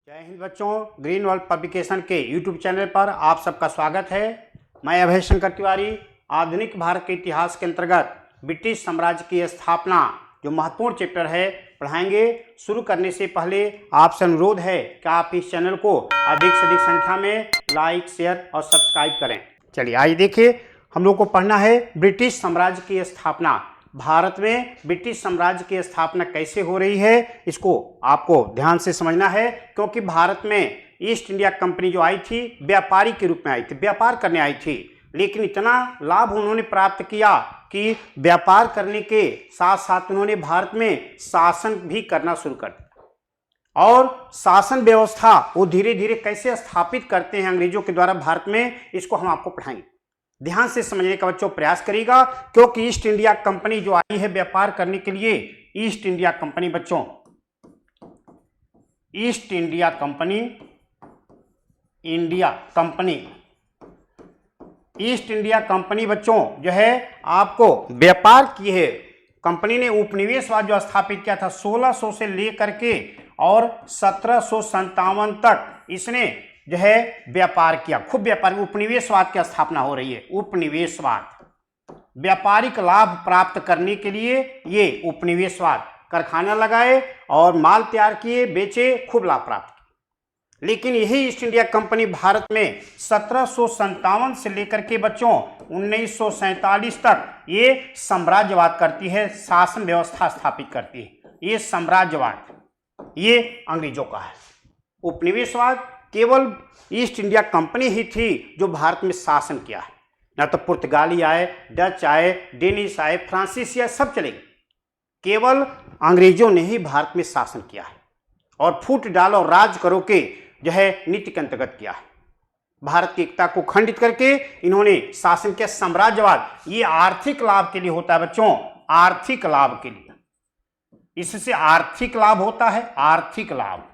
जय हिंद बच्चों, green world publication के यूट्यूब चैनल पर आप सबका स्वागत है। मैं अभय शंकर तिवारी आधुनिक भारत के इतिहास के अंतर्गत ब्रिटिश साम्राज्य की स्थापना जो महत्वपूर्ण चैप्टर है पढ़ाएंगे। शुरू करने से पहले आपसे अनुरोध है कि आप इस चैनल को अधिक से अधिक संख्या में लाइक, शेयर और सब्सक्राइब करें। चलिए आइए देखिए, हम लोग को पढ़ना है ब्रिटिश साम्राज्य की स्थापना। भारत में ब्रिटिश साम्राज्य की स्थापना कैसे हो रही है, इसको आपको ध्यान से समझना है, क्योंकि भारत में ईस्ट इंडिया कंपनी जो आई थी व्यापारी के रूप में आई थी, व्यापार करने आई थी। लेकिन इतना लाभ उन्होंने प्राप्त किया कि व्यापार करने के साथ साथ उन्होंने भारत में शासन भी करना शुरू कर दिया। और शासन व्यवस्था वो धीरे धीरे कैसे स्थापित करते हैं अंग्रेजों के द्वारा भारत में, इसको हम आपको पढ़ाएंगे। ध्यान से समझने का बच्चों प्रयास करिएगा, क्योंकि ईस्ट इंडिया कंपनी जो आई है व्यापार करने के लिए, ईस्ट इंडिया कंपनी बच्चों, east India company, east India company बच्चों जो है आपको व्यापार की है। कंपनी ने उपनिवेशवाद जो स्थापित किया था 1600 से लेकर के और 1757 तक इसने जो है व्यापार किया, खूब व्यापार। उपनिवेशवाद की स्थापना हो रही है। उपनिवेशवाद, व्यापारिक लाभ प्राप्त करने के लिए ये उपनिवेशवाद, कारखाना लगाए और माल तैयार किए, बेचे, खूब लाभ प्राप्त किया। लेकिन यही ईस्ट इंडिया कंपनी भारत में 1757 से लेकर के बच्चों 1947 तक ये साम्राज्यवाद करती है, शासन व्यवस्था स्थापित करती है। ये साम्राज्यवाद ये अंग्रेजों का है। उपनिवेशवाद केवल ईस्ट इंडिया कंपनी ही थी जो भारत में शासन किया है, ना तो पुर्तगाली आए, डच आए, डेनिश आए, फ्रांसीसी आए, सब चले गए। केवल अंग्रेजों ने ही भारत में शासन किया है और फूट डाल और राज करो के जो है नीति के अंतर्गत किया है। भारत की एकता को खंडित करके इन्होंने शासन किया। साम्राज्यवाद ये आर्थिक लाभ के लिए होता है बच्चों, आर्थिक लाभ के लिए। इससे आर्थिक लाभ होता है, आर्थिक लाभ,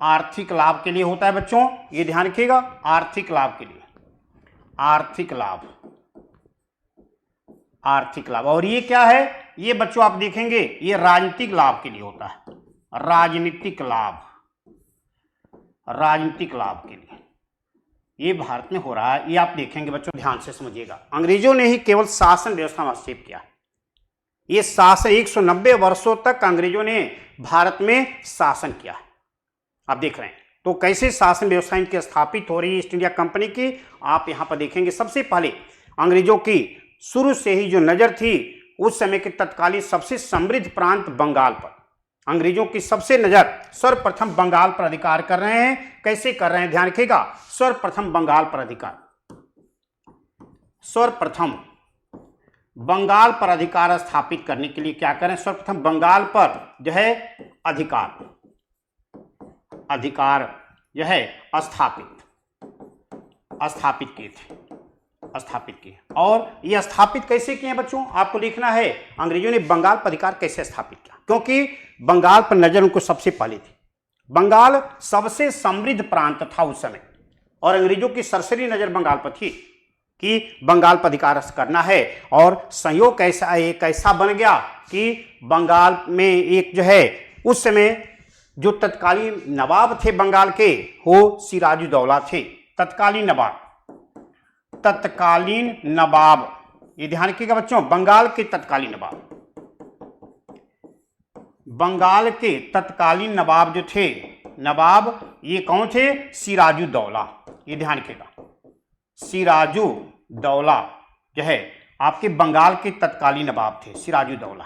आर्थिक लाभ के लिए होता है बच्चों, ये ध्यान रखिएगा। आर्थिक लाभ के लिए, आर्थिक लाभ, आर्थिक लाभ। और ये क्या है, ये बच्चों आप देखेंगे ये राजनीतिक लाभ के लिए होता है, राजनीतिक लाभ, राजनीतिक लाभ के लिए ये भारत में हो रहा है। ये आप देखेंगे बच्चों, ध्यान से समझिएगा। अंग्रेजों ने ही केवल शासन व्यवस्था में हस्तक्षेप किया। ये शासन 190 वर्षों तक अंग्रेजों ने भारत में शासन किया है। आप देख रहे हैं तो कैसे शासन व्यवस्था इनकी स्थापित हो रही है ईस्ट इंडिया कंपनी की, आप यहां पर देखेंगे। सबसे पहले अंग्रेजों की शुरू से ही जो नजर थी उस समय के तत्कालीन सबसे समृद्ध प्रांत बंगाल पर, अंग्रेजों की सबसे नजर सर्वप्रथम बंगाल पर अधिकार कर रहे हैं। कैसे कर रहे हैं ध्यान रखिएगा। सर्वप्रथम बंगाल पर अधिकार, सर्वप्रथम बंगाल पर अधिकार स्थापित करने के लिए क्या करें, सर्वप्रथम बंगाल पर जो है अधिकार, अधिकार जो है स्थापित किए थे, स्थापित किए। और ये स्थापित कैसे किए बच्चों, आपको लिखना है अंग्रेजों ने बंगाल पर अधिकार कैसे स्थापित किया, क्योंकि बंगाल पर नजर उनको सबसे पहले थी। बंगाल सबसे समृद्ध प्रांत था उस समय और अंग्रेजों की सरसरी नजर बंगाल पर थी कि बंगाल पर अधिकार करना है। और संयोग ऐसा एक ऐसा बन गया कि बंगाल में एक जो है उस समय जो तत्कालीन नवाब थे बंगाल के, वो सिराजुद्दौला थे। तत्कालीन नवाब, तत्कालीन नवाब, ये ध्यान रखिएगा बच्चों। बंगाल के तत्कालीन नवाब, बंगाल के तत्कालीन नवाब जो थे, नवाब ये कौन थे, सिराजुद्दौला, ये ध्यान रखिएगा। सिराजुद्दौला जो है आपके बंगाल के तत्कालीन नवाब थे, सिराजुद्दौला।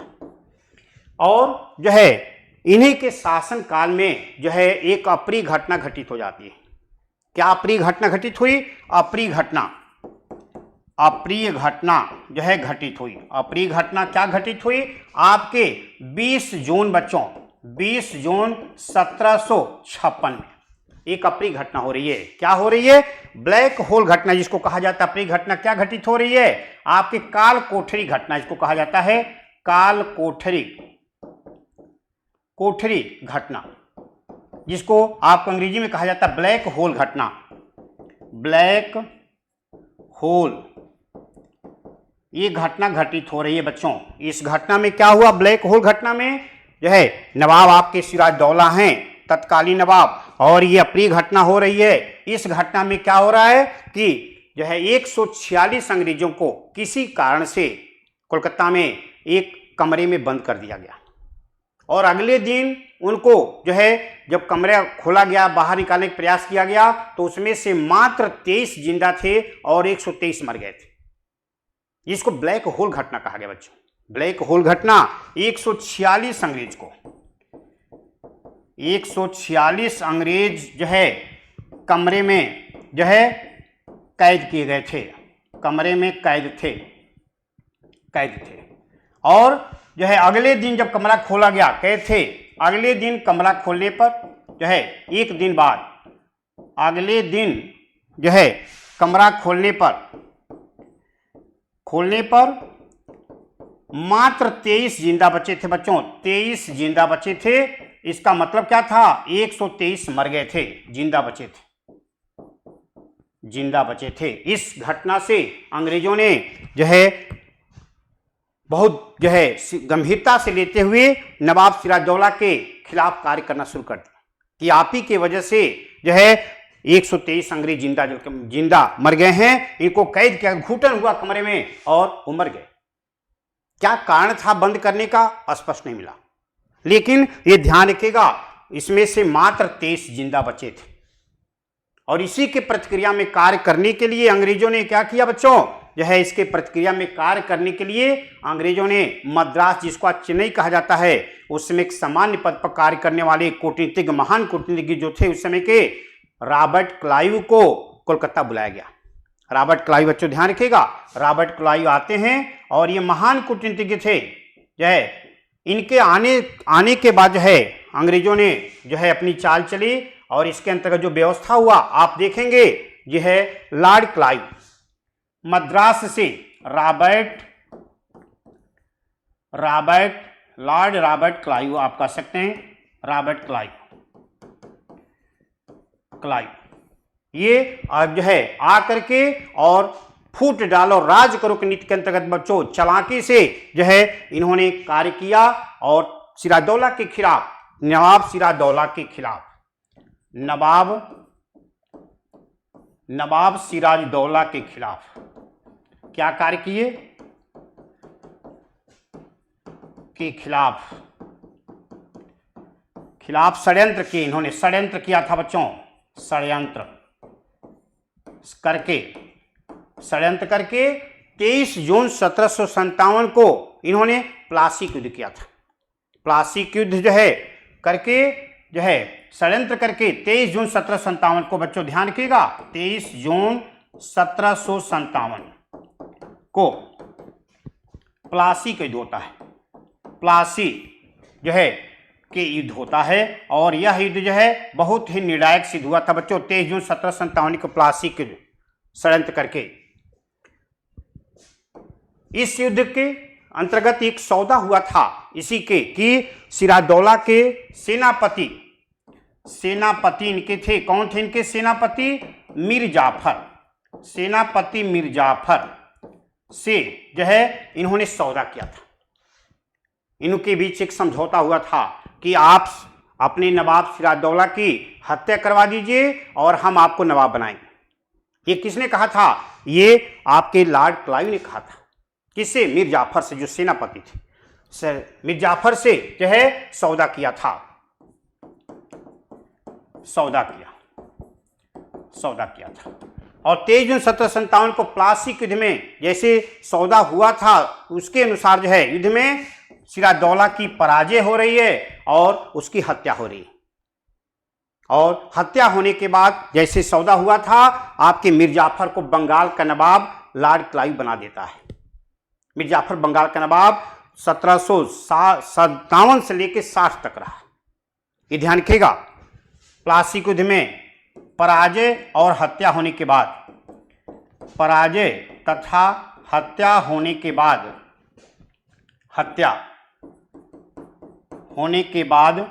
और जो है इन्हीं के शासन काल में जो है एक अप्रिय घटना घटित हो जाती है। क्या अप्रिय घटना घटित हुई, अप्रिय घटना, अप्रिय घटना जो है घटित हुई। अप्रिय घटना क्या घटित हुई, आपके 20 जून बच्चों, 20 जून 1756 में एक अप्रिय घटना हो रही है। क्या हो रही है, ब्लैक होल घटना जिसको कहा जाता है। अप्रिय घटना क्या घटित हो रही है, आपकी काल कोठरी घटना, जिसको कहा जाता है काल कोठरी, कोठरी घटना, जिसको आपको अंग्रेजी में कहा जाता है ब्लैक होल घटना, ब्लैक होल। ये घटना घटित हो रही है बच्चों। इस घटना में क्या हुआ, ब्लैक होल घटना में जो है नवाब आपके सिराजदौला हैं, तत्कालीन नवाब, और ये अप्रिय घटना हो रही है। इस घटना में क्या हो रहा है कि जो है 146 अंग्रेजों को किसी कारण से कोलकाता में एक कमरे में बंद कर दिया गया, और अगले दिन उनको जो है जब कमरा खोला गया, बाहर निकालने का प्रयास किया गया, तो उसमें से मात्र 23 जिंदा थे और 123 मर गए थे। इसको ब्लैक होल घटना कहा गया बच्चों। ब्लैक होल घटना 146 अंग्रेज को, 146 अंग्रेज जो है कमरे में जो है कैद किए गए थे, कमरे में कैद थे। और जो है अगले दिन जब कमरा खोला गया, कैद थे, अगले दिन कमरा खोलने पर जो है एक दिन बाद, अगले दिन जो है कमरा खोलने पर मात्र 23 जिंदा बचे थे बच्चों, 23 जिंदा बचे थे। इसका मतलब क्या था, 123 मर गए थे, जिंदा बचे थे। इस घटना से अंग्रेजों ने जो है बहुत जो है गंभीरता से लेते हुए नवाब सिराजदौला के खिलाफ कार्य करना शुरू कर दिया कि आप ही की वजह से जो है 123 अंग्रेज जिंदा मर गए हैं, इनको कैद किया, घुटन हुआ कमरे में और वो मर गए। क्या कारण था बंद करने का, स्पष्ट नहीं मिला, लेकिन ये ध्यान रखिएगा इसमें से मात्र 23 जिंदा बचे थे। और इसी के प्रतिक्रिया में कार्य करने के लिए अंग्रेजों ने क्या किया बच्चों, जो है इसके प्रतिक्रिया में कार्य करने के लिए अंग्रेजों ने मद्रास, जिसको आज चेन्नई कहा जाता है, उस समय एक सामान्य पद पर कार्य करने वाले कूटनीतिज्ञ, महान कूटनीतिज्ञ जो थे उस समय के, रॉबर्ट क्लाइव को कोलकाता बुलाया गया। रॉबर्ट क्लाइव बच्चों ध्यान रखिएगा, रॉबर्ट क्लाइव आते हैं और ये महान कूटनीतिज्ञ थे। जो है इनके आने के बाद जो है अंग्रेजों ने जो है अपनी चाल चली, और इसके अंतर्गत जो व्यवस्था हुआ आप देखेंगे, यह है लॉर्ड क्लाइव, मद्रास से लॉर्ड रॉबर्ट क्लाइव आप कह सकते हैं, रॉबर्ट क्लाइव ये अब जो है आकर के और फूट डालो राज करो की नीति के अंतर्गत बच्चों चालाकी से जो है इन्होंने कार्य किया, और सिराजदौला के खिलाफ, नवाब सिराजदौला के खिलाफ, नवाब सिराजदौला के खिलाफ क्या कार्य किए, के खिलाफ षड्यंत्र किए। इन्होंने षड्यंत्र किया था बच्चों, षड्यंत्र करके 23 जून 1757 को इन्होंने प्लासी युद्ध किया था। प्लासी युद्ध जो है करके जो है षड्यंत्र करके 23 जून 1757 को बच्चों ध्यान रखिएगा, 23 जून 1757 को प्लासी का युद्ध होता है। प्लासी जो है के युद्ध होता है, और यह युद्ध जो है बहुत ही निर्णायक सिद्ध हुआ था बच्चों 23 जून 1757 को प्लासी के षड्यंत्र करके। इस युद्ध के अंतर्गत एक सौदा हुआ था इसी के कि सिराजदौला के सेनापति इनके थे, कौन थे इनके सेनापति, मीर जाफर से जो है इन्होंने सौदा किया था। इनके बीच एक समझौता हुआ था कि आप अपने नवाब सिराजदौला की हत्या करवा दीजिए और हम आपको नवाब बनाएंगे। ये किसने कहा था, ये आपके लॉर्ड क्लाइव ने कहा था। किससे, मीर जाफर से, जो सेनापति थे, मीर जाफर से जो है सौदा किया था, सौदा किया था। और 23 जून 1757 को प्लासी युद्ध में जैसे सौदा हुआ था उसके अनुसार जो है युद्ध में सिराजदौला की पराजय हो रही है और उसकी हत्या हो रही है। और हत्या होने के बाद जैसे सौदा हुआ था, आपके मीर जाफर को बंगाल का नवाब लॉर्ड क्लाइव बना देता है। मीर जाफर बंगाल का नवाब 1757 से लेकर 60 तक रहा। ये ध्यान रखिएगा, प्लासी युद्ध में पराजय और हत्या होने के बाद, पराजय तथा हत्या होने के बाद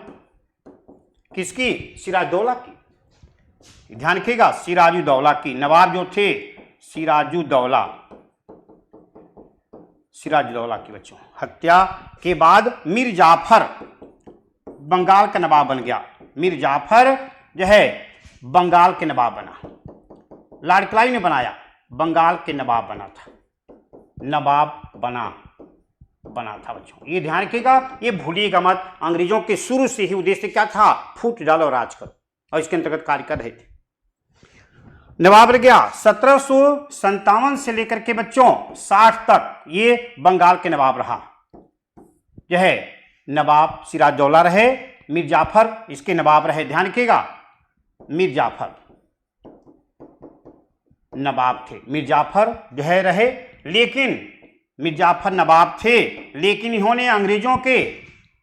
किसकी, सिराजदौला की। ध्यान रखिएगा, सिराजुद्दौला की। नवाब जो थे सिराजुद्दौला की बच्चों। हत्या के बाद मीर जाफर बंगाल का नवाब बन गया। मीर जाफर जो है बंगाल के नवाब बना। लॉर्ड क्लाइव ने बनाया, बंगाल के नवाब बना था, नवाब बना था बच्चों। ये ध्यान रखिएगा, ये भूलिएगा मत। अंग्रेजों के शुरू से ही उद्देश्य क्या था? फूट डालो, राज करो, और इसके अंतर्गत कार्य कर रहे थे। नवाब रह गया 1757 से लेकर के बच्चों 60 तक ये बंगाल के नवाब रहा। जो है नवाब सिराजदौला रहे, मीर जाफर इसके नवाब रहे। ध्यान रखिएगा, मीर जाफर नवाब थे, मीर जाफर जो है रहे, लेकिन मीर जाफर नवाब थे, लेकिन इन्होंने अंग्रेजों के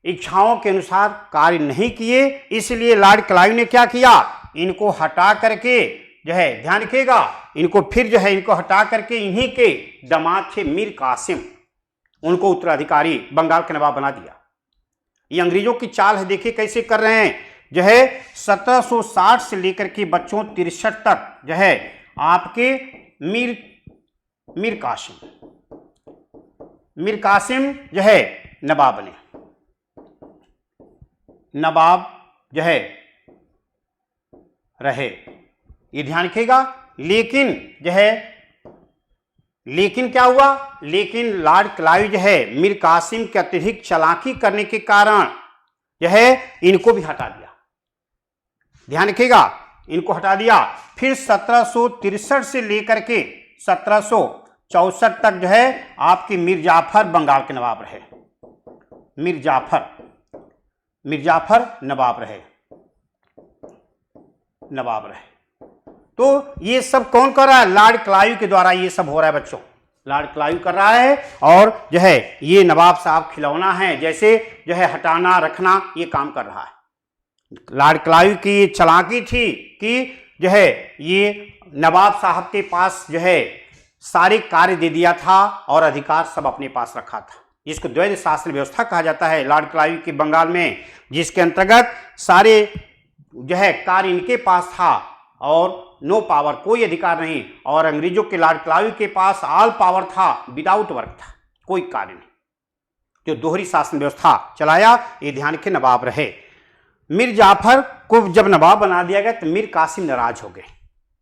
इच्छाओं के अनुसार कार्य नहीं किए। इसलिए लॉर्ड क्लाइव ने क्या किया? इनको हटा करके जो है, ध्यान रखिएगा, इनको फिर जो है इनको हटा करके इन्हीं के दामाद थे मीर कासिम, उनको उत्तराधिकारी बंगाल के नवाब बना दिया। ये अंग्रेजों की चाल है, देखिए कैसे कर रहे हैं। जो है 1760 से लेकर के बच्चों 63 तक जो है आपके मीर कासिम जो है नवाब बने, नवाब जो है रहे। ये ध्यान रखिएगा। लेकिन जो है, लेकिन क्या हुआ? लेकिन लॉर्ड क्लाइव जो है मीर कासिम के अत्यधिक चालाकी करने के कारण जो है इनको भी हटा दिया। ध्यान रखिएगा, इनको हटा दिया। फिर 1763 से लेकर के 1764 तक जो है आपके मीर जाफर बंगाल के नवाब रहे। मीर जाफर नवाब रहे। तो ये सब कौन कर रहा है? लॉर्ड क्लाइव के द्वारा ये सब हो रहा है बच्चों, लॉर्ड क्लाइव कर रहा है। और जो है ये नवाब साहब खिलौना है, जैसे जो है हटाना रखना ये काम कर रहा है। लॉर्ड क्लाइव की चालाकी थी कि जो है ये नवाब साहब के पास जो है सारे कार्य दे दिया था और अधिकार सब अपने पास रखा था, जिसको द्वैध शास्त्र व्यवस्था कहा जाता है लॉर्ड क्लाइव के बंगाल में, जिसके अंतर्गत सारे जो है कार्य इनके पास था और नो पावर, कोई अधिकार नहीं। और अंग्रेजों के लॉर्ड क्लाइव के पास ऑल पावर था, विदाउट वर्क था, कोई कार्य नहीं। जो दोहरी शासन व्यवस्था चलाया, ये ध्यान के नवाब रहे। मीर जाफर को जब नवाब बना दिया गया तो मीर कासिम नाराज हो गए।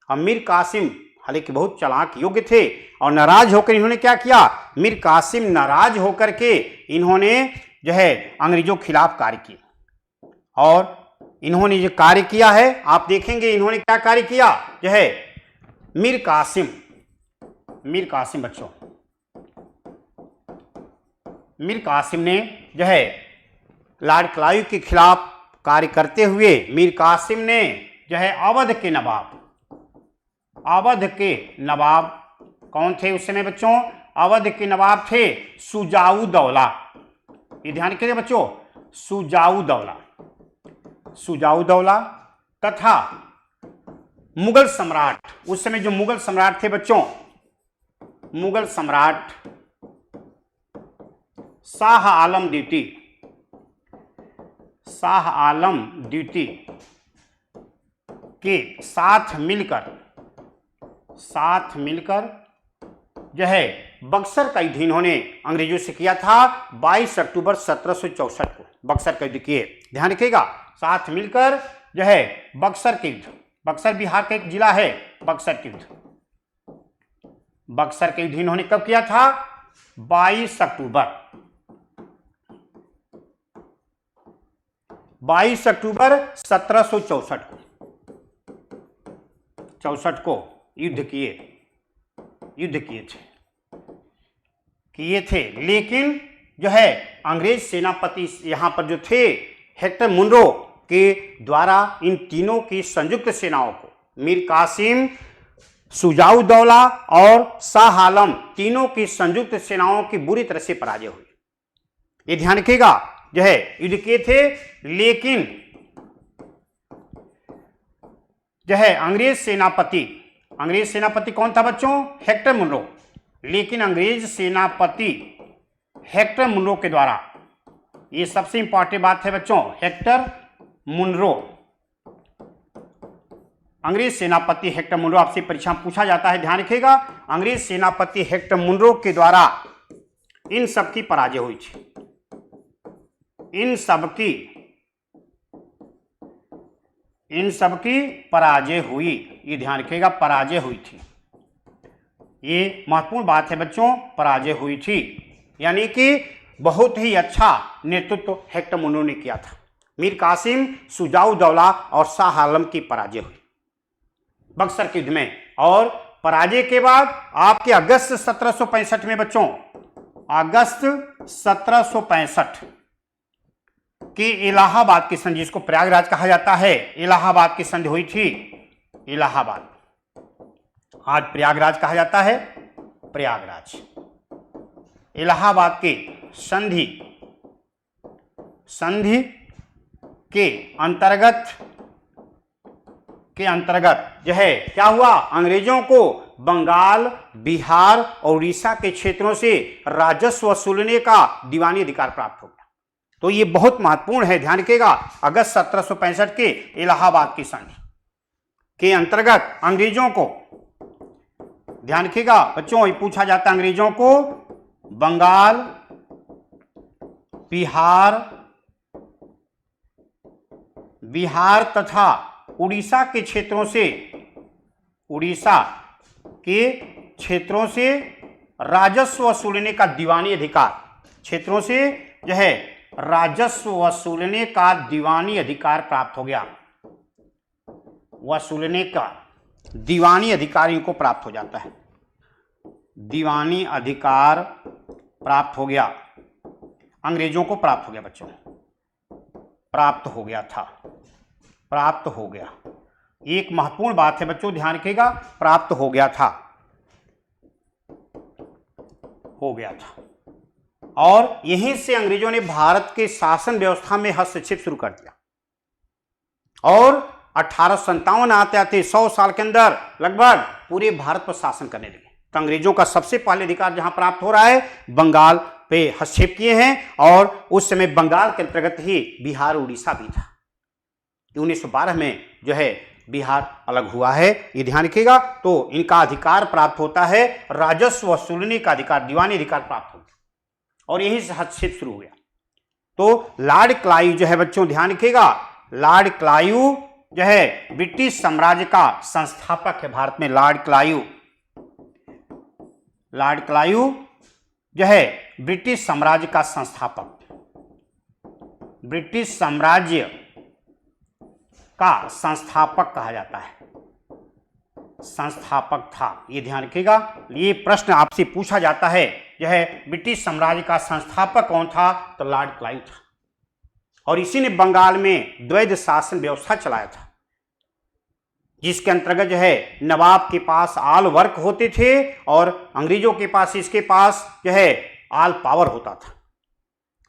और मीर कासिम हालांकि बहुत चालाक योग्य थे, और नाराज होकर इन्होंने क्या किया? मीर कासिम नाराज होकर के इन्होंने जो है अंग्रेजों के खिलाफ कार्य किया। और इन्होंने जो कार्य किया है आप देखेंगे, इन्होंने क्या कार्य किया? जो है मीर कासिम बच्चों, मीर कासिम ने जो है लॉर्ड क्लाइव के खिलाफ कार्य करते हुए मीर कासिम ने जो है अवध के नवाब कौन थे उस समय बच्चों? अवध के नवाब थे सुजाउद्दौला। ये ध्यान रखिएगा बच्चों, सुजाउद्दौला तथा मुगल सम्राट, उस समय जो मुगल सम्राट थे बच्चों, मुगल सम्राट शाह आलम द्वितीय के साथ मिलकर जो है बक्सर का युद्ध इन्होंने अंग्रेजों से किया था 22 अक्टूबर 1764 को बक्सर का युद्ध किए। ध्यान रखिएगा, साथ मिलकर जो है बक्सर के युद्ध, बक्सर बिहार का एक जिला है, बक्सर के युद्ध इन्होंने कब किया था? 22 अक्टूबर 1764 को युद्ध किए थे। लेकिन जो है अंग्रेज सेनापति यहां पर जो थे हेक्टर मुनरो के द्वारा इन तीनों की संयुक्त सेनाओं को, मीर कासिम, सुजाउद्दौला और शाह आलम, तीनों की संयुक्त सेनाओं की बुरी तरह से पराजय हुई। ये ध्यान रखिएगा, जो है युद्ध किए थे। लेकिन जो है अंग्रेज सेनापति कौन था बच्चों? Hector Munro. लेकिन अंग्रेज सेनापति हेक्टर मुनरो के द्वारा, ये सबसे इंपॉर्टेंट बात है बच्चों, हेक्टर मुनरो, अंग्रेज सेनापति हेक्टर मुनरो, आपसे परीक्षा में पूछा जाता है, ध्यान रखिएगा। अंग्रेज सेनापति हेक्टर मुनरो के द्वारा इन सब की पराजय हुई थी, इन सब की इन सब की पराजय हुई। ये ध्यान रखिएगा, पराजय हुई थी। ये महत्वपूर्ण बात है बच्चों, पराजय हुई थी, यानी कि बहुत ही अच्छा नेतृत्व हेक्टर मुन्नो ने किया था। मीर कासिम, शुजाउद्दौला और शाह आलम की पराजय हुई बक्सर के युद्ध में। और पराजय के बाद आपके अगस्त 1765 में बच्चों, अगस्त 1765 की इलाहाबाद की संधि, जिसको प्रयागराज कहा जाता है, इलाहाबाद की संधि हुई थी। इलाहाबाद, आज प्रयागराज कहा जाता है, प्रयागराज। इलाहाबाद की संधि के अंतर्गत जो है क्या हुआ, अंग्रेजों को बंगाल, बिहार और उड़ीसा के क्षेत्रों से राजस्व वसूलने का दीवानी अधिकार प्राप्त हो गया। तो ये बहुत महत्वपूर्ण है, ध्यान रखिएगा। अगस्त 1765 के इलाहाबाद की संधि के अंतर्गत अंग्रेजों को, ध्यान रखिएगा बच्चों, ये पूछा जाता है, अंग्रेजों को बंगाल, बिहार तथा उड़ीसा के क्षेत्रों से राजस्व वसूलने का दीवानी अधिकार, क्षेत्रों से जो है राजस्व वसूलने का दीवानी अधिकार प्राप्त हो गया। वसूलने का दीवानी अधिकारियों को प्राप्त हो जाता है, दीवानी अधिकार प्राप्त हो गया, अंग्रेजों को प्राप्त हो गया बच्चों, प्राप्त हो गया था, प्राप्त हो गया। एक महत्वपूर्ण बात है बच्चों, ध्यान रखिएगा, प्राप्त हो गया था, हो गया था। और यहीं से अंग्रेजों ने भारत के शासन व्यवस्था में हस्तक्षेप शुरू कर दिया और 1857 आते आते 100 साल के अंदर लगभग पूरे भारत पर शासन करने लगे। तो अंग्रेजों का सबसे पहले अधिकार जहां प्राप्त हो रहा है, बंगाल पे हस्तक्षेप किए हैं। और उस समय बंगाल के अंतर्गत ही बिहार, उड़ीसा भी था। 1912 में जो है बिहार अलग हुआ है, ये ध्यान रखिएगा। तो इनका अधिकार प्राप्त होता है, राजस्व वसूलने का अधिकार, दीवानी अधिकार प्राप्त हो गया और यहीं से हस्तक्षेप शुरू हो गया। तो लॉर्ड क्लाइव जो है बच्चों, ध्यान रखिएगा, लॉर्ड क्लाइव जो है ब्रिटिश साम्राज्य का संस्थापक है भारत में। लॉर्ड क्लाइव जो है ब्रिटिश साम्राज्य का संस्थापक, ब्रिटिश साम्राज्य का संस्थापक कहा जाता है, संस्थापक था, ये ध्यान रखिएगा। ये प्रश्न आपसे पूछा जाता है, जो है ब्रिटिश साम्राज्य का संस्थापक कौन था, तो लॉर्ड क्लाइव था। और इसी ने बंगाल में द्वैध शासन व्यवस्था चलाया था, जिसके अंतर्गत जो है नवाब के पास आल वर्क होते थे और अंग्रेजों के पास, इसके पास जो है आल पावर होता था।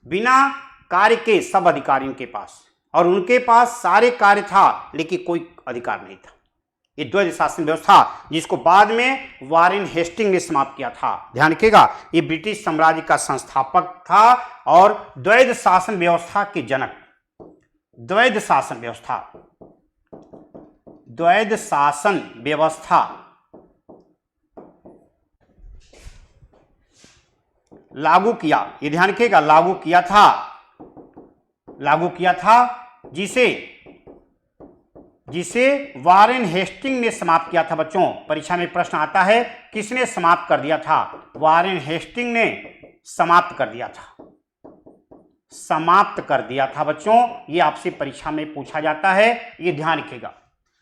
बिना कार्य के सब अधिकारियों के पास, और उनके पास सारे कार्य था लेकिन कोई अधिकार नहीं था। ये द्वैध शासन व्यवस्था, जिसको बाद में वारेन हेस्टिंग ने समाप्त किया था, ध्यान रखिएगा। ये ब्रिटिश साम्राज्य का संस्थापक था और द्वैध शासन व्यवस्था के जनक। द्वैध शासन व्यवस्था लागू किया, ये ध्यान रखिएगा, लागू किया था, जिसे वारेन हेस्टिंग ने समाप्त किया था। बच्चों परीक्षा में प्रश्न आता है, किसने समाप्त कर दिया था? वारेन हेस्टिंग ने समाप्त कर दिया था बच्चों। ये आपसे परीक्षा में पूछा जाता है, ये ध्यान रखिएगा,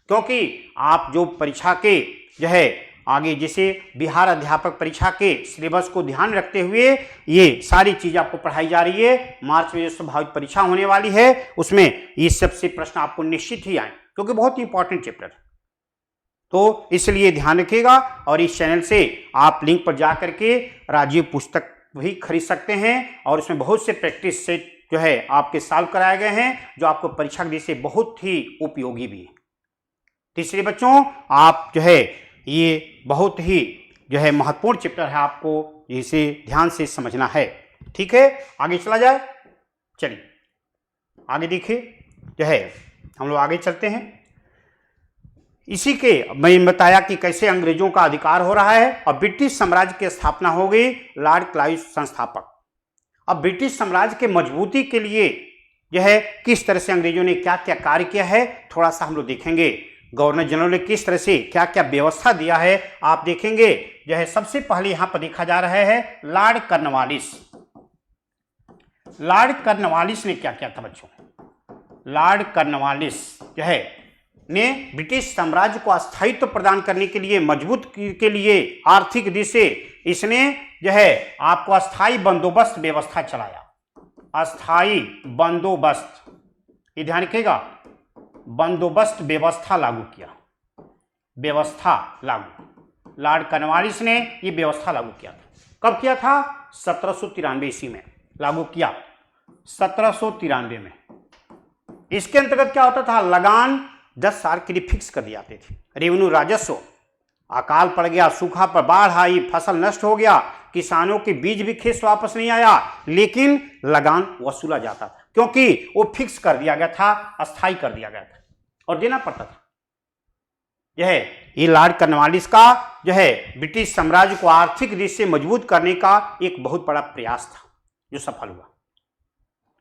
क्योंकि आप जो परीक्षा के जो है आगे जैसे बिहार अध्यापक परीक्षा के सिलेबस को ध्यान रखते हुए ये सारी चीज आपको पढ़ाई जा रही है। मार्च में जो स्वाभाविक परीक्षा होने वाली है, उसमें ये सबसे प्रश्न आपको निश्चित ही आए, क्योंकि बहुत ही इंपॉर्टेंट चैप्टर है। तो इसलिए ध्यान रखिएगा। और इस चैनल से आप लिंक पर जा करके राजीव पुस्तक भी खरीद सकते हैं, और उसमें बहुत से प्रैक्टिस सेट जो है आपके सॉल्व कराए गए हैं, जो आपको परीक्षा के दृष्टि से बहुत ही उपयोगी भी है। तीसरे बच्चों, आप जो है ये बहुत ही जो है महत्वपूर्ण चैप्टर है, आपको इसे ध्यान से समझना है। ठीक है, आगे चला जाए। चलिए आगे देखिए, जो है हम लोग आगे चलते हैं। इसी के मैंने बताया कि कैसे अंग्रेजों का अधिकार हो रहा है और ब्रिटिश साम्राज्य की स्थापना हो गई, लॉर्ड क्लाइव संस्थापक। अब ब्रिटिश साम्राज्य के मजबूती के लिए जो है किस तरह से अंग्रेजों ने क्या क्या कार्य किया है थोड़ा सा हम लोग देखेंगे। गवर्नर जनरल ने किस तरह से क्या क्या व्यवस्था दिया है आप देखेंगे। जो है सबसे पहले यहां पर देखा जा रहा है लॉर्ड कॉर्नवालिस। लॉर्ड कॉर्नवालिस ने क्या किया था बच्चों? लॉर्ड कॉर्नवालिस जो है ने ब्रिटिश साम्राज्य को अस्थायित्व प्रदान करने के लिए, मजबूत के लिए आर्थिक दृष्टि से इसने जो है आपको अस्थायी बंदोबस्त व्यवस्था चलाया। अस्थायी बंदोबस्त, ये ध्यान रखिएगा, बंदोबस्त व्यवस्था लागू किया। व्यवस्था लागू, लॉर्ड कॉर्नवालिस ने ये व्यवस्था लागू किया था। कब किया था? 1793 ईस्वी में लागू किया, 1793 में। इसके अंतर्गत क्या होता था? लगान 10 साल के लिए फिक्स कर दिए जाते थे। रेवेन्यू राजस्व, अकाल पड़ गया, सूखा पर बाढ़ आई, फसल नष्ट हो गया, किसानों के बीज भी खेत वापस नहीं आया, लेकिन लगान वसूला जाता था क्योंकि वो फिक्स कर दिया गया था, अस्थायी कर दिया गया था और देना पड़ता था। यह है ये लॉर्ड कॉर्नवालिस का जो है ब्रिटिश साम्राज्य को आर्थिक दृष्टि से मजबूत करने का एक बहुत बड़ा प्रयास था जो सफल हुआ।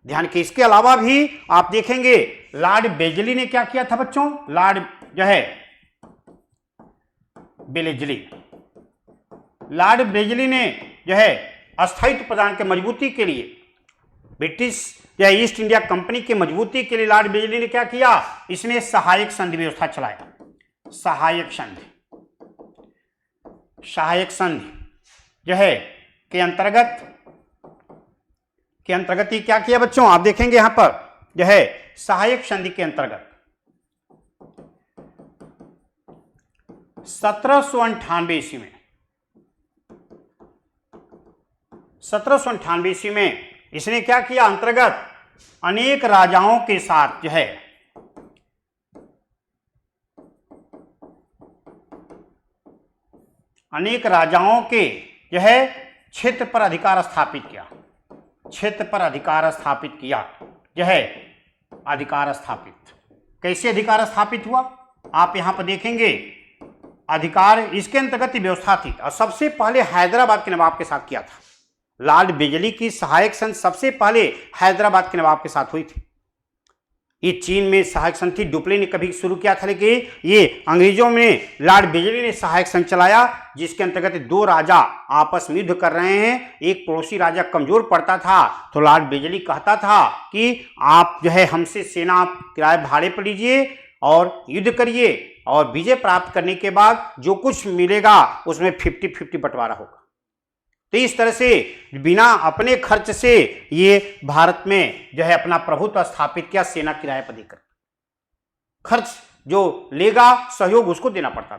ध्यान के इसके अलावा भी आप देखेंगे लॉर्ड बेलेस्ली ने क्या किया था बच्चों? लॉर्ड जो है बेलेस्ली, लॉर्ड बेलेस्ली ने जो है अस्थायित्व प्रदान के मजबूती के लिए, ब्रिटिश या ईस्ट इंडिया कंपनी की मजबूती के लिए लॉर्ड बेलेस्ली ने क्या किया? इसने सहायक संधि व्यवस्था चलाया। सहायक संधि, सहायक संधि जो है के अंतर्गत ही क्या किया बच्चों? आप देखेंगे यहां पर जो है सहायक संधि के अंतर्गत 1798 ईस्वी में, 1798 ईस्वी में इसने क्या किया? अंतर्गत अनेक राजाओं के साथ जो है अनेक राजाओं के जो है क्षेत्र पर अधिकार स्थापित किया। क्षेत्र पर अधिकार स्थापित किया जो है अधिकार स्थापित। कैसे अधिकार स्थापित हुआ? आप यहां पर देखेंगे अधिकार इसके अंतर्गत ही व्यवस्था थी और सबसे पहले हैदराबाद के नवाब के साथ किया था। लॉर्ड बेलेस्ली की सहायक संधि सबसे पहले हैदराबाद के नवाब के साथ हुई थी। ये चीन में सहायक संधि डुप्ले ने कभी शुरू किया था, लेकिन ये अंग्रेजों में लॉर्ड बेलेस्ली ने सहायक संधि चलाया, जिसके अंतर्गत दो राजा आपस में युद्ध कर रहे हैं। एक पड़ोसी राजा कमजोर पड़ता था तो लॉर्ड बेलेस्ली कहता था कि आप जो है हमसे सेना किराए भाड़े पर लीजिए और युद्ध करिए और विजय प्राप्त करने के बाद जो कुछ मिलेगा उसमें 50-50 बंटवारा होगा। तो इस तरह से बिना अपने खर्च से ये भारत में जो है अपना प्रभुत्व स्थापित किया, सेना किराए पर देकर। खर्च जो लेगा सहयोग उसको देना पड़ता था।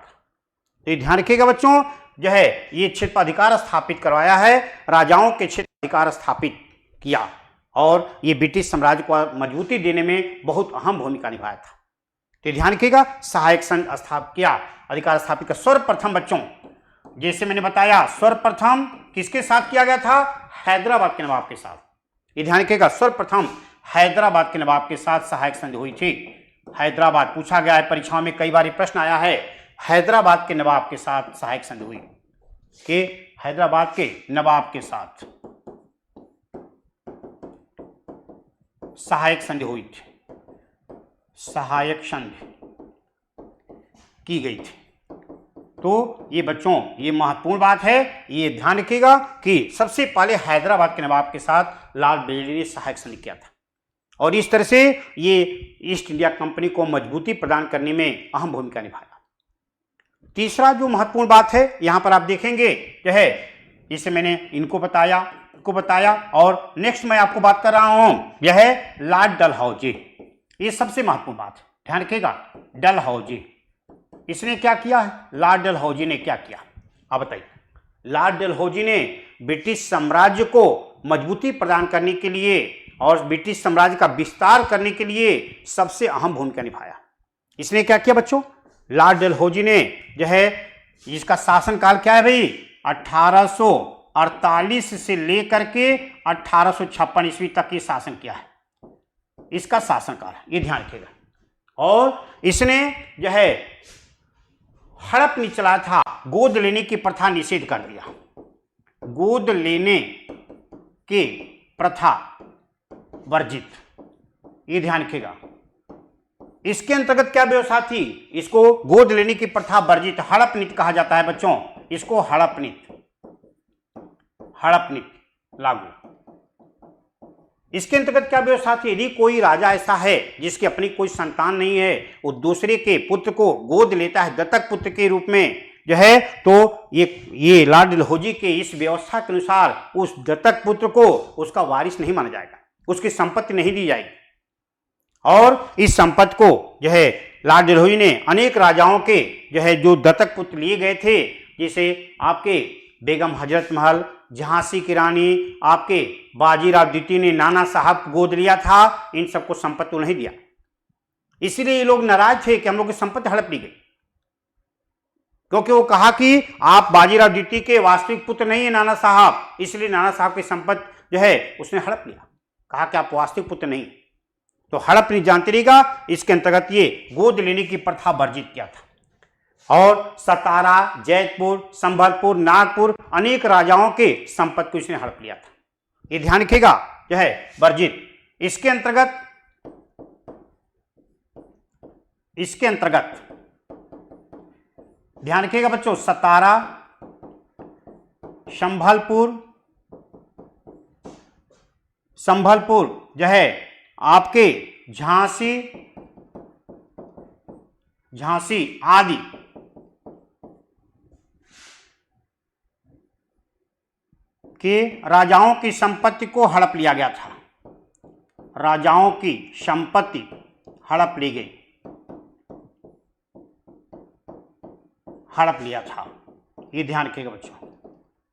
तो ये ध्यान रखिएगा बच्चों, जो है ये क्षेत्र अधिकार स्थापित करवाया है, राजाओं के क्षेत्र अधिकार स्थापित किया और ये ब्रिटिश साम्राज्य को मजबूती देने में बहुत अहम भूमिका निभाया था। तो ध्यान रखिएगा, सहायक संघ स्थापित किया, अधिकार स्थापित किया। सर्वप्रथम बच्चों जैसे मैंने बताया सर्वप्रथम किसके साथ किया गया था? हैदराबाद के नवाब के साथ। ये ध्यान रखिएगा, सर्वप्रथम हैदराबाद के नवाब के साथ सहायक संधि हुई थी। हैदराबाद पूछा गया है परीक्षाओं में, कई बार ये प्रश्न आया है। हैदराबाद के नवाब के साथ सहायक संधि हुई कि हैदराबाद के नवाब के साथ सहायक संधि हुई थी, सहायक संधि की गई थी। तो ये बच्चों ये महत्वपूर्ण बात है, ये ध्यान रखिएगा कि सबसे पहले हैदराबाद के नवाब के साथ लॉर्ड बेलेस्ली ने सहायक संधि किया था और इस तरह से ये ईस्ट इंडिया कंपनी को मजबूती प्रदान करने में अहम भूमिका निभाया। तीसरा जो महत्वपूर्ण बात है यहां पर आप देखेंगे जो है, जिसे मैंने इनको बताया और नेक्स्ट मैं आपको बात कर रहा हूं, यह है लॉर्ड डलहौजी। ये सबसे महत्वपूर्ण बात है, ध्यान रखिएगा। डलहौजी इसने क्या किया है? लॉर्ड डलहौजी ने क्या किया आप बताइए। लॉर्ड डलहौजी ने ब्रिटिश साम्राज्य को मजबूती प्रदान करने के लिए और ब्रिटिश साम्राज्य का विस्तार करने के लिए सबसे अहम भूमिका निभाया। इसने क्या किया बच्चों? लॉर्ड डलहौजी ने जो है, इसका शासनकाल क्या है भाई? 1848 से लेकर के 1856 ईस्वी तक ये शासन किया है, इसका शासनकाल, ये ध्यान रखिएगा। और इसने जो है हड़प नहीं चलाया था, गोद लेने की प्रथा निषेध कर दिया। गोद लेने की प्रथा वर्जित, ये ध्यान रखिएगा। इसके अंतर्गत क्या व्यवस्था थी? इसको गोद लेने की प्रथा वर्जित, हड़प नीति कहा जाता है बच्चों, इसको हड़प नीति लागू। इसके अंतर्गत क्या व्यवस्था थी? यदि कोई राजा ऐसा है जिसकी अपनी कोई संतान नहीं है, वो दूसरे के पुत्र को गोद लेता है दत्तक पुत्र के रूप में जो है, तो ये लॉर्ड डलहौजी के इस व्यवस्था के अनुसार उस दत्तक पुत्र को उसका वारिस नहीं माना जाएगा, उसकी संपत्ति नहीं दी जाएगी। और इस संपत्ति को जो है लॉर्ड डलहौजी ने अनेक राजाओं के जो है जो दत्तक पुत्र लिए गए थे, जैसे आपके बेगम हजरत महल, झांसी की रानी, आपके बाजीराव द्वितीय ने नाना साहब को गोद लिया था, इन सबको संपत्ति नहीं दिया। इसीलिए ये लोग नाराज थे कि हम लोग की संपत्ति हड़प ली गई, क्योंकि वो कहा कि आप बाजीराव द्वितीय के वास्तविक पुत्र नहीं है नाना साहब, इसलिए नाना साहब की संपत्ति जो है उसने हड़प लिया, कहा कि आप वास्तविक पुत्र नहीं। तो हड़प नहीं जानते रहेगा, इसके अंतर्गत ये गोद लेने की प्रथा वर्जित किया था। और सतारा, जैतपुर, संभलपुर, नागपुर अनेक राजाओं के संपत्ति को इसने हड़प लिया था, ये ध्यान रखिएगा, जो है वर्जित। इसके अंतर्गत ध्यान रखिएगा बच्चों, सतारा, संभलपुर जो है आपके झांसी आदि के राजाओं की संपत्ति को हड़प लिया गया था, राजाओं की संपत्ति हड़प ली गई, हड़प लिया था, ये ध्यान रखिएगा बच्चों।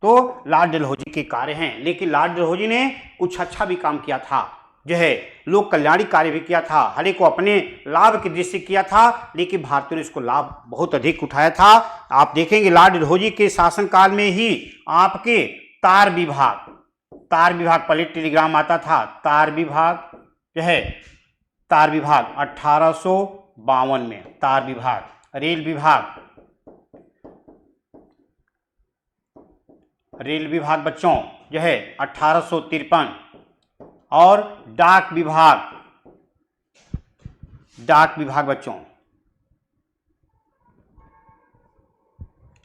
तो लॉर्ड डलहौजी के कार्य हैं, लेकिन लॉर्ड डलहौजी ने कुछ अच्छा भी काम किया था, जो है लोक कल्याणी कार्य भी किया था, हर एक को अपने लाभ की दृष्टि किया था, लेकिन भारतीयों ने इसको लाभ बहुत अधिक उठाया था। आप देखेंगे लॉर्ड डलहौजी के शासनकाल में ही आपके तार विभाग पहले टेलीग्राम आता था, तार विभाग जो है, तार विभाग 1852 में, तार विभाग, रेल विभाग बच्चों जो है 1853, और डाक विभाग बच्चों,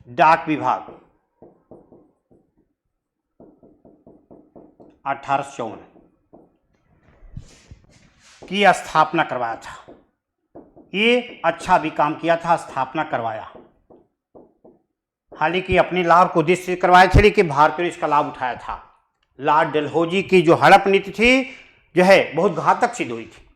डाक विभाग 1854 की स्थापना करवाया था। ये अच्छा भी काम किया था, स्थापना करवाया, हालांकि अपने लाभ को उद्देश्य से करवाए थे, लेकिन भारतीयों ने इसका लाभ उठाया था। लॉर्ड डलहौजी की जो हड़प नीति थी जो है बहुत घातक सिद्ध हुई थी,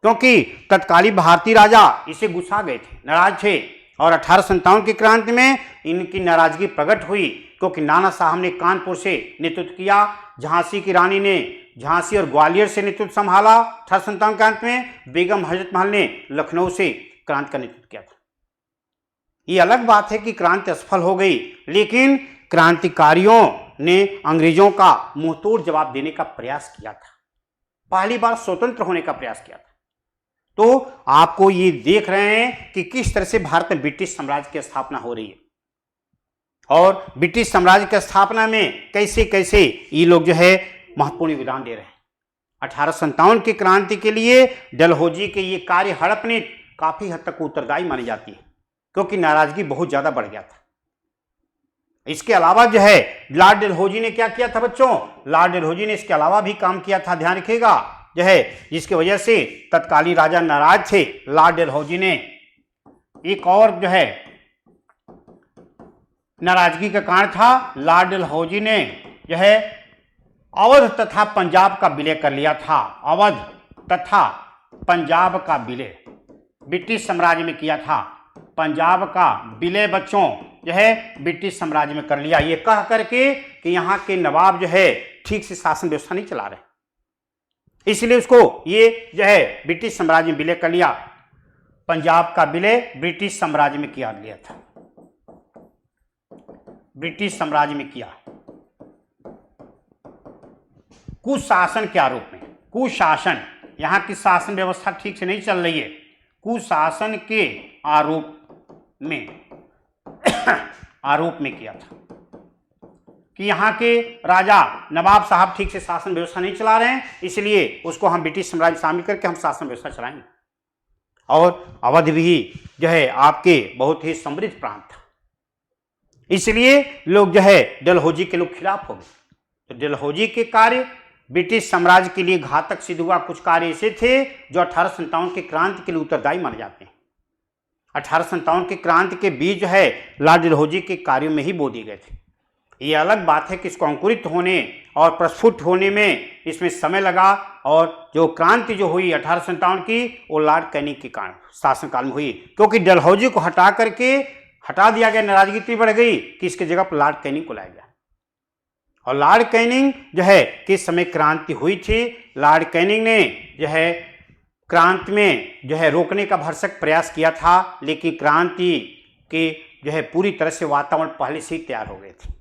क्योंकि तत्कालीन भारतीय राजा इसे गुस्सा गए थे, नाराज थे, और 1857 की क्रांति में इनकी नाराजगी प्रकट हुई, क्योंकि नाना साहब ने कानपुर से नेतृत्व किया, झांसी की रानी ने झांसी और ग्वालियर से नेतृत्व संभाला 1857 क्रांति में, बेगम हजरत महल ने लखनऊ से क्रांति का नेतृत्व किया था। ये अलग बात है कि क्रांति असफल हो गई, लेकिन क्रांतिकारियों ने अंग्रेजों का मुंहतोड़ जवाब देने का प्रयास किया था, पहली बार स्वतंत्र होने का प्रयास किया था। तो आपको ये देख रहे हैं कि किस तरह से भारत में ब्रिटिश साम्राज्य की स्थापना हो रही है, और ब्रिटिश साम्राज्य की स्थापना में कैसे कैसे ये लोग जो है महत्वपूर्ण योगदान दे रहे हैं। 1857 की क्रांति के लिए डलहौजी के ये कार्य हड़प नीति काफी हद तक उत्तरदायी मानी जाती है, क्योंकि नाराजगी बहुत ज्यादा बढ़ गया था। इसके अलावा जो है लॉर्ड डलहौजी ने क्या किया था बच्चों, लॉर्ड डलहौजी ने इसके अलावा भी काम किया था, ध्यान रखिएगा, जो है जिसकी वजह से तत्कालीन राजा नाराज थे। लॉर्ड डलहौजी ने एक और जो है नाराजगी का कारण था, लॉर्ड डलहौजी ने जो है अवध तथा पंजाब का विलय कर लिया था, अवध तथा पंजाब का विलय ब्रिटिश साम्राज्य में किया था, पंजाब का विलय बच्चों जो है ब्रिटिश साम्राज्य में कर लिया, ये कह करके कि यहाँ के नवाब जो है ठीक से शासन व्यवस्था नहीं चला रहे, इसलिए उसको ये जो है ब्रिटिश साम्राज्य में विलय कर लिया। पंजाब का विलय ब्रिटिश साम्राज्य में किया गया था, ब्रिटिश साम्राज्य में किया, कुशासन के आरोप में, कुशासन, यहाँ की शासन व्यवस्था ठीक से नहीं चल रही है, कुशासन के आरोप में किया था, कि यहाँ के राजा नवाब साहब ठीक से शासन व्यवस्था नहीं चला रहे हैं, इसलिए उसको हम ब्रिटिश साम्राज्य शामिल करके हम शासन व्यवस्था चलाएंगे। और अवध भी जो है आपके बहुत ही समृद्ध प्रांत था, इसलिए लोग जो है डलहौजी के लोग खिलाफ हो गए। तो डलहौजी के कार्य ब्रिटिश साम्राज्य के लिए घातक सिद्ध हुआ। कुछ कार्य ऐसे थे जो 1857 के क्रांति के लिए उत्तरदायी माने जाते हैं। 1857 के क्रांति के बीज जो है लॉर्ड डलहौजी के कार्यों में ही बो दिए गए थे। ये अलग बात है कि इसको अंकुरित होने और प्रस्फुट होने में इसमें समय लगा, और जो क्रांति जो हुई 1857 की वो लॉर्ड कैनिंग के कारण शासनकाल में हुई, क्योंकि डलहौजी को हटा दिया गया। नाराजगी इतनी बढ़ गई कि इसके जगह पर लॉर्ड कैनिंग को लाया गया। और लॉर्ड कैनिंग जो है किस समय क्रांति हुई थी, लॉर्ड कैनिंग ने जो है क्रांति में जो है रोकने का भरसक प्रयास किया था, लेकिन क्रांति के जो है पूरी तरह से वातावरण पहले से ही तैयार हो गए थे,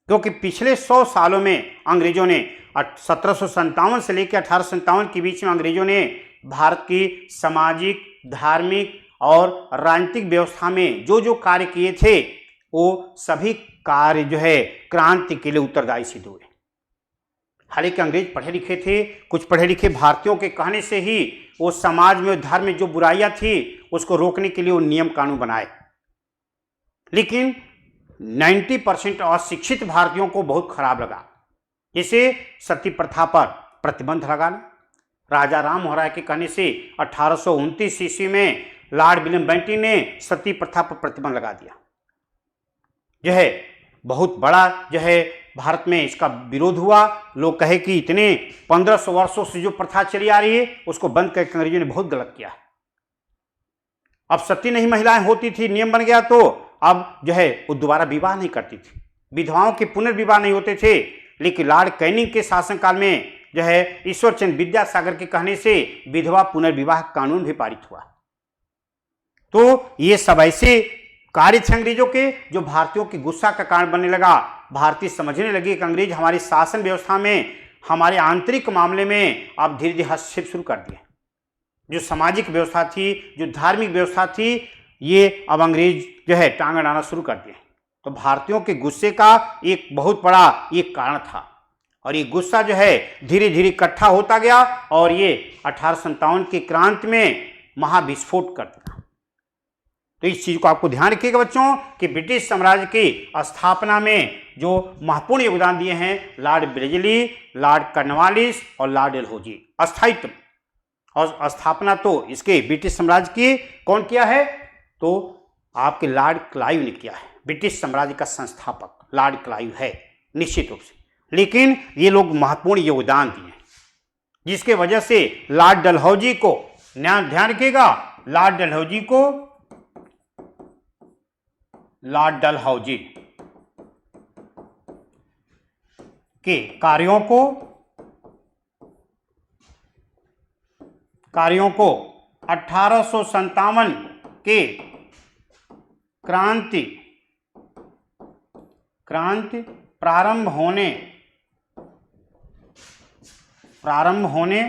क्योंकि पिछले 100 सालों में अंग्रेजों ने 1757 से लेकर 1857 के बीच में अंग्रेजों ने भारत की सामाजिक, धार्मिक और राजनीतिक व्यवस्था में जो जो कार्य किए थे वो सभी कार्य जो है क्रांति के लिए उत्तरदायी सिद्ध हुए। हालांकि अंग्रेज पढ़े लिखे थे, कुछ पढ़े लिखे भारतीयों के कहने से ही वो समाज में, धर्म में जो बुराइयां थी उसको रोकने के लिए वो नियम कानून बनाए, लेकिन 90% अशिक्षित भारतीयों को बहुत खराब लगा। जैसे सती प्रथा पर प्रतिबंध लगाना, राजा राम मोहन राय के कहने से 1829 ईस्वी में लॉर्ड विलियम बेंटिंक ने सती प्रथा पर प्रतिबंध लगा दिया। जो है बहुत बड़ा जो है भारत में इसका विरोध हुआ। लोग कहे कि इतने 1500 वर्षों से जो प्रथा चली आ रही है उसको बंद करके अंग्रेजों ने बहुत गलत किया। अब सती नहीं महिलाएं होती थी, नियम बन गया, तो अब जो है वो दोबारा विवाह नहीं करती थी, विधवाओं के पुनर्विवाह नहीं होते थे। लेकिन लॉर्ड कैनिंग के शासनकाल में जो है ईश्वरचंद्र विद्यासागर के कहने से विधवा पुनर्विवाह कानून भी पारित हुआ। तो ये सब ऐसे कार्य थे अंग्रेजों के जो भारतीयों के गुस्सा का कारण बनने लगा। भारतीय समझने लगे कि अंग्रेज हमारी शासन व्यवस्था में, हमारे आंतरिक मामले में अब धीरे धीरे हस्तक्षेप शुरू कर दिए। जो सामाजिक व्यवस्था थी, जो धार्मिक व्यवस्था थी, ये अब अंग्रेज जो है टांग अड़ाना शुरू कर दिए। तो भारतीयों के गुस्से का एक बहुत बड़ा ये कारण था, और ये गुस्सा जो है धीरे धीरे इकट्ठा होता गया और ये 1857 की क्रांति में महाविस्फोट कर दिया। तो इस चीज को आपको ध्यान रखिएगा बच्चों कि ब्रिटिश साम्राज्य की स्थापना में जो महत्वपूर्ण योगदान दिए हैं लॉर्ड ब्लेजली, लॉर्ड कॉर्नवालिस और लॉर्ड डलहौजी। अस्थायित्व और स्थापना तो इसके ब्रिटिश साम्राज्य की कौन किया है, तो आपके लॉर्ड क्लाइव ने किया है। ब्रिटिश साम्राज्य का संस्थापक लॉर्ड क्लाइव है निश्चित रूप से, लेकिन ये लोग महत्वपूर्ण योगदान दिए हैं, जिसके वजह से लॉर्ड डलहौजी को, ध्यान रखिएगा, लॉर्ड डलहौजी के कार्यों को 1857 के क्रांति प्रारंभ होने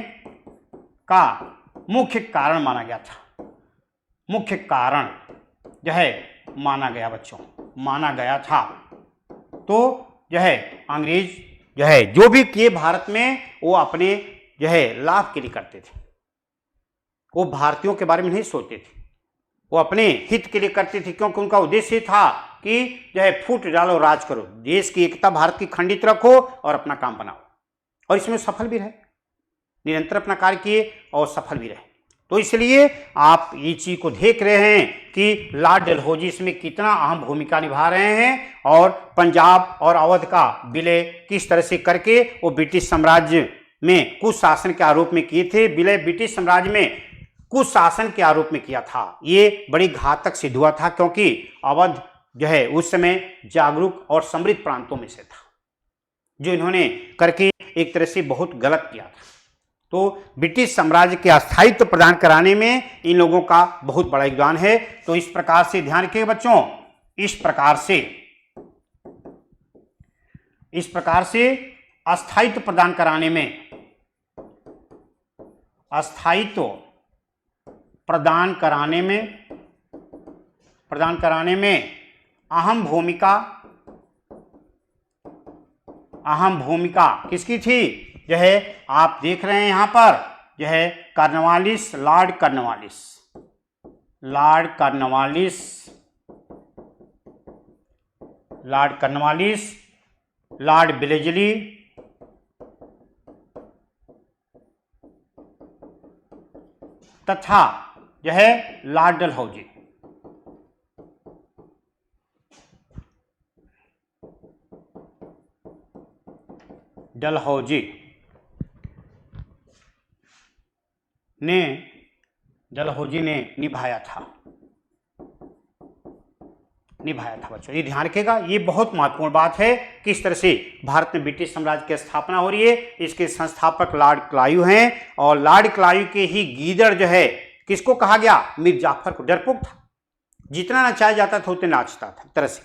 का मुख्य कारण माना गया था। मुख्य कारण जो है माना गया बच्चों, माना गया था। तो जो है अंग्रेज जो है जो भी किए भारत में वो अपने जो है लाभ के लिए करते थे। वो भारतीयों के बारे में नहीं सोचते थे, वो अपने हित के लिए करते थे, क्योंकि उनका उद्देश्य था कि जो है फूट डालो राज करो, देश की एकता भारत की खंडित रखो और अपना काम बनाओ। और इसमें सफल भी रहे, निरंतर अपना कार्य किए और सफल भी रहे। तो इसलिए आप ये चीज को देख रहे हैं कि लॉर्ड डलहौजी इसमें कितना अहम भूमिका निभा रहे हैं, और पंजाब और अवध का विलय किस तरह से करके वो ब्रिटिश साम्राज्य में कुछ शासन के आरोप में किए थे। विलय ब्रिटिश साम्राज्य में कुछ शासन के आरोप में किया था। ये बड़ी घातक सिद्ध हुआ था, क्योंकि अवध जो है उस समय जागरूक और समृद्ध प्रांतों में से था, जो इन्होंने करके एक तरह से बहुत गलत किया था। तो ब्रिटिश साम्राज्य के अस्थायित्व प्रदान कराने में इन लोगों का बहुत बड़ा योगदान है। तो इस प्रकार से ध्यान रखिएगा बच्चों, इस प्रकार से अस्थायित्व प्रदान कराने में अहम भूमिका अहम भूमिका किसकी थी, जो है आप देख रहे हैं यहाँ पर, जो है Cornwallis, Lord Cornwallis, Lord Cornwallis, Lord Cornwallis, Lord ब्लेजली, तथा जो है लॉर्ड डलहौजी। डलहौजी ने निभाया था बच्चों। ये ध्यान रखिएगा, ये बहुत महत्वपूर्ण बात है। किस तरह से भारत में ब्रिटिश साम्राज्य की स्थापना हो रही है। इसके संस्थापक लॉर्ड क्लाइव हैं और लॉर्ड क्लाइव के ही गीदड़ जो है किसको कहा गया, मीर जाफर को। डरपोक था, जितना नचाया जाता था उतने नाचता था, तरह से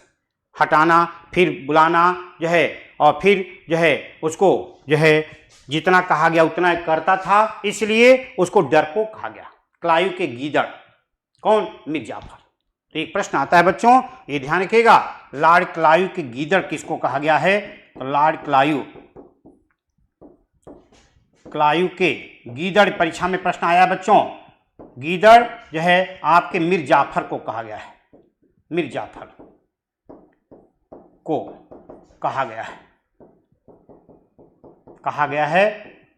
हटाना फिर बुलाना जो है, और फिर जो है उसको जो है जितना कहा गया उतना करता था, इसलिए उसको डरपोक कहा गया। क्लाइव के गीदड़ कौन, मीर जाफर। तो एक प्रश्न आता है बच्चों, ये ध्यान रखिएगा, लॉर्ड क्लाइव के गीदड़ किसको कहा गया है, तो लॉर्ड क्लाइव के गीदड़, परीक्षा में प्रश्न आया बच्चों, गीदड़ जो है आपके मीर जाफर को कहा गया है, मीर जाफर को कहा गया है।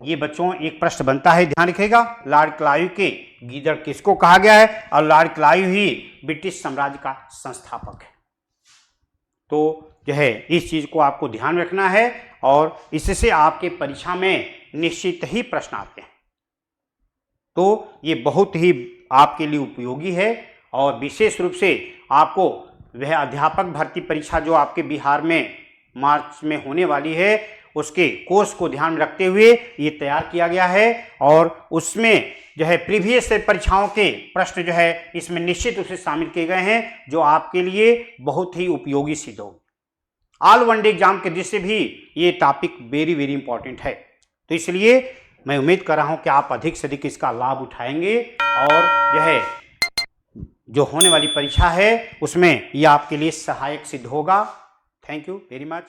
ये बच्चों एक प्रश्न बनता है, ध्यान रखिएगा, लॉर्ड क्लाइव के गीदड़ किसको कहा गया है, और लॉर्ड क्लाइव ही ब्रिटिश साम्राज्य का संस्थापक है। तो जो है इस चीज को आपको ध्यान रखना है और इससे आपके परीक्षा में निश्चित ही प्रश्न आते हैं। तो ये बहुत ही आपके लिए उपयोगी है और विशेष रूप से आपको वह अध्यापक भर्ती परीक्षा जो आपके बिहार में मार्च में होने वाली है, उसके कोर्स को ध्यान में रखते हुए ये तैयार किया गया है और उसमें जो है प्रीवियस परीक्षाओं के प्रश्न जो है इसमें निश्चित रूप से शामिल किए गए हैं, जो आपके लिए बहुत ही उपयोगी सिद्ध होगी। ऑल वनडे एग्जाम के दृष्टि से भी ये टॉपिक वेरी वेरी इंपॉर्टेंट है। तो इसलिए मैं उम्मीद कर रहा हूं कि आप अधिक से अधिक इसका लाभ उठाएंगे और जो है जो होने वाली परीक्षा है उसमें ये आपके लिए सहायक सिद्ध होगा। Thank you very much.